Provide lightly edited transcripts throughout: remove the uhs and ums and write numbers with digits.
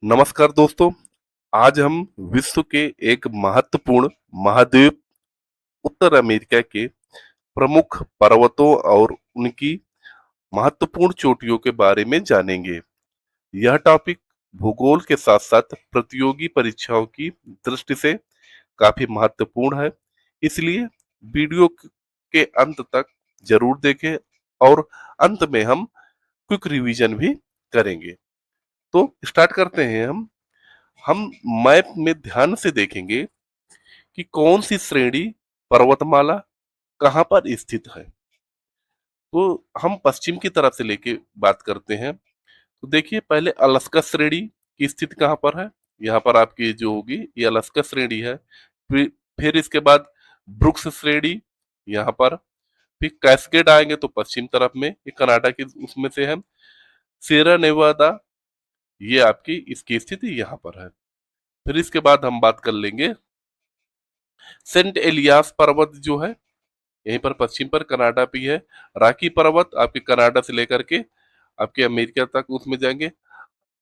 नमस्कार दोस्तों। आज हम विश्व के एक महत्वपूर्ण महाद्वीप उत्तर अमेरिका के प्रमुख पर्वतों और उनकी महत्वपूर्ण चोटियों के बारे में जानेंगे। यह टॉपिक भूगोल के साथ-साथ प्रतियोगी परीक्षाओं की दृष्टि से काफी महत्वपूर्ण है। इसलिए वीडियो के अंत तक जरूर देखें और अंत में हम क्विक रिवीजन भी करेंगे। तो स्टार्ट करते हैं हम मैप में ध्यान से देखेंगे कि कौन सी श्रेणी पर्वतमाला कहाँ पर स्थित है। तो हम पश्चिम की तरफ से लेके बात करते हैं। तो देखिए पहले अलास्का श्रेणी की स्थिति कहाँ पर है। यहाँ पर आपकी जो होगी ये अलास्का श्रेणी है। फिर इसके बाद ब्रुक्स श्रेणी यहाँ पर। फिर कैस्केड आएंगे तो पश्चिम तरफ में ये कनाडा की उसमें से है। सियरा नेवादा ये आपकी इसकी स्थिति यहाँ पर है। फिर इसके बाद हम बात कर लेंगे सेंट एलियास पर्वत जो है यहीं पर पश्चिम पर कनाडा भी है। रॉकी पर्वत आपके कनाडा से लेकर के आपके अमेरिका तक उसमें जाएंगे।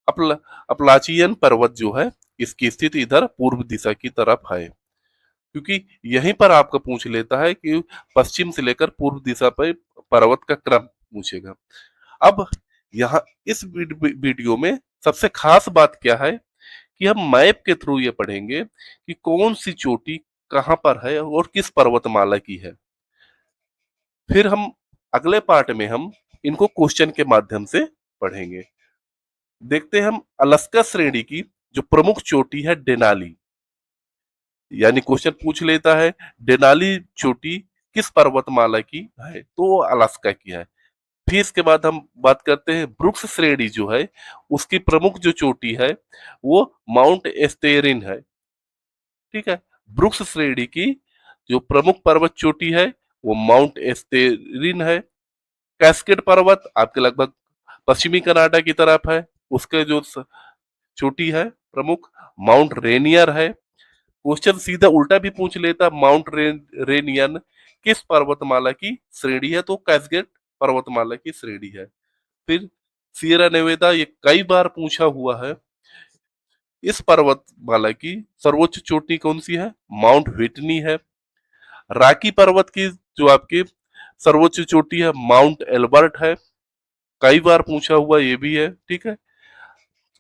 अपला अपलाचियन पर्वत जो है इसकी स्थिति इधर पूर्व दिशा की तरफ है, क्योंकि यहीं पर आपका पूछ लेता है कि पश्चिम से लेकर पूर्व दिशा पर पर्वत का क्रम पूछेगा। अब यहाँ इस वीडियो में सबसे खास बात क्या है कि हम मैप के थ्रू ये पढ़ेंगे कि कौन सी चोटी कहाँ पर है और किस पर्वतमाला की है। फिर हम अगले पार्ट में हम इनको क्वेश्चन के माध्यम से पढ़ेंगे। देखते हैं हम अलास्का श्रेणी की जो प्रमुख चोटी है डेनाली, यानी क्वेश्चन पूछ लेता है डेनाली चोटी किस पर्वतमाला की है, तो वो अलास्का की है। फिर इसके बाद हम बात करते हैं ब्रुक्स श्रेणी जो है उसकी प्रमुख जो चोटी है वो माउंट एस्तेरिन है। ठीक है, ब्रुक्स श्रेणी की जो प्रमुख पर्वत चोटी है वो माउंट एस्तेरिन है। कैस्केड पर्वत आपके लगभग पश्चिमी कनाडा की तरफ है, उसके जो चोटी है प्रमुख माउंट रेनियर है। क्वेश्चन सीधा उल्टा भी पूछ लेता माउंट रेनियन किस पर्वतमाला की श्रेणी है, तो कैस्केड पर्वतमाला की श्रेणी है। फिर सियरा नेवेदा ये कई बार पूछा हुआ है, इस पर्वतमाला की सर्वोच्च चोटी कौन सी है, माउंट व्हिटनी है। रॉकी पर्वत की जो आपकी सर्वोच्च चोटी है माउंट एल्बर्ट है, कई बार पूछा हुआ ये भी है। ठीक है,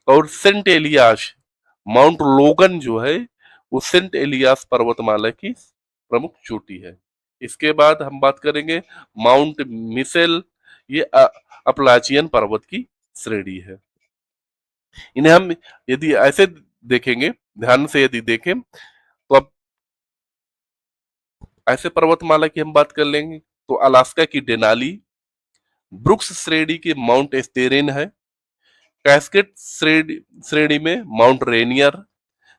और सेंट एलियास माउंट लोगन जो है वो सेंट एलियास पर्वतमाला की प्रमुख चोटी है। इसके बाद हम बात करेंगे माउंट मिसेल, ये अपलाचियन पर्वत की श्रेणी है। इन्हें हम यदि ऐसे देखेंगे, ध्यान से यदि देखें तो अब ऐसे पर्वतमाला की हम बात कर लेंगे तो अलास्का की डेनाली, ब्रुक्स श्रेणी की माउंट एस्तेरिन है, कैस्केड श्रेणी श्रेणी में माउंट रेनियर,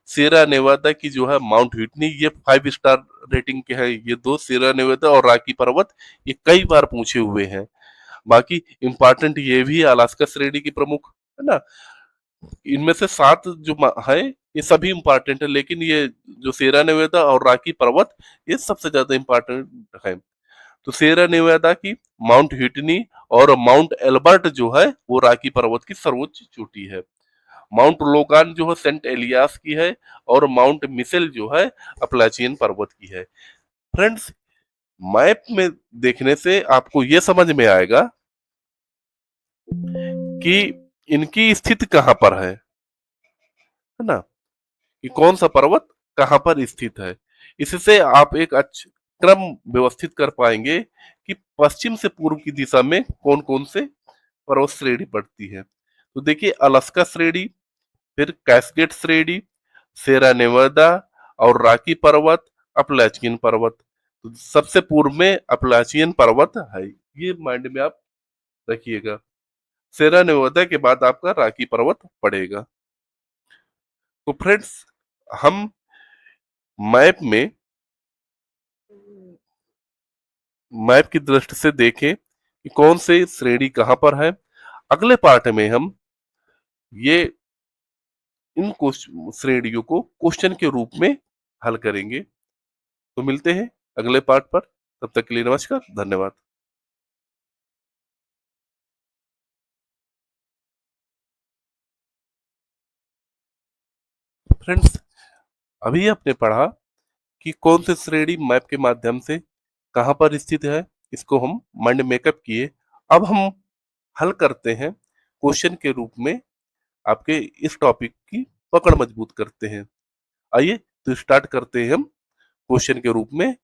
सियरा नेवादा की जो है माउंट व्हिटनी, ये 5 स्टार रेटिंग के हैं ये दो, सियरा नेवादा और रॉकी पर्वत, ये कई बार पूछे हुए हैं। बाकी इंपॉर्टेंट ये भी है अलास्का श्रेणी की प्रमुख, है ना। इनमें से 7 जो है ये सभी इंपॉर्टेंट है, लेकिन ये जो सियरा नेवादा और रॉकी पर्वत ये सबसे ज्यादा इंपॉर्टेंट है। तो सियरा नेवादा की माउंट व्हिटनी और माउंट एल्बर्ट जो है वो रॉकी पर्वत की सर्वोच्च चोटी है। माउंट लोगान जो है सेंट एलियास की है और माउंट मिसेल जो है अपलाचियन पर्वत की है। फ्रेंड्स, मैप में देखने से आपको यह समझ में आएगा कि इनकी स्थिति कहाँ पर है ना, कि कौन सा पर्वत कहाँ पर स्थित है। इससे आप एक अच्छा क्रम व्यवस्थित कर पाएंगे कि पश्चिम से पूर्व की दिशा में कौन कौन से पर्वत श्रेणी पड़ती है। तो देखिए अलास्का श्रेणी, फिर कैस्केड श्रेणी, सेरा नेवादा और रॉकी पर्वत, अपलाचियन पर्वत। तो सबसे पूर्व में अपलाचियन पर्वत है, ये माइंड में आप रखिएगा। सेरा नेवादा के बाद आपका रॉकी पर्वत पड़ेगा। तो फ्रेंड्स, हम मैप में मैप की दृष्टि से देखें कि कौन से श्रेणी कहां पर है। अगले पार्ट में हम ये इन श्रेणियों को क्वेश्चन के रूप में हल करेंगे। तो मिलते हैं अगले पार्ट पर, तब तक के लिए नमस्कार, धन्यवाद। फ्रेंड्स, अभी आपने पढ़ा कि कौन सी श्रेणी मैप के माध्यम से कहाँ पर स्थित है, इसको हम माइंड मेकअप किए। अब हम हल करते हैं क्वेश्चन के रूप में, आपके इस टॉपिक की पकड़ मजबूत करते हैं। आइए तो स्टार्ट करते हैं हम क्वेश्चन के रूप में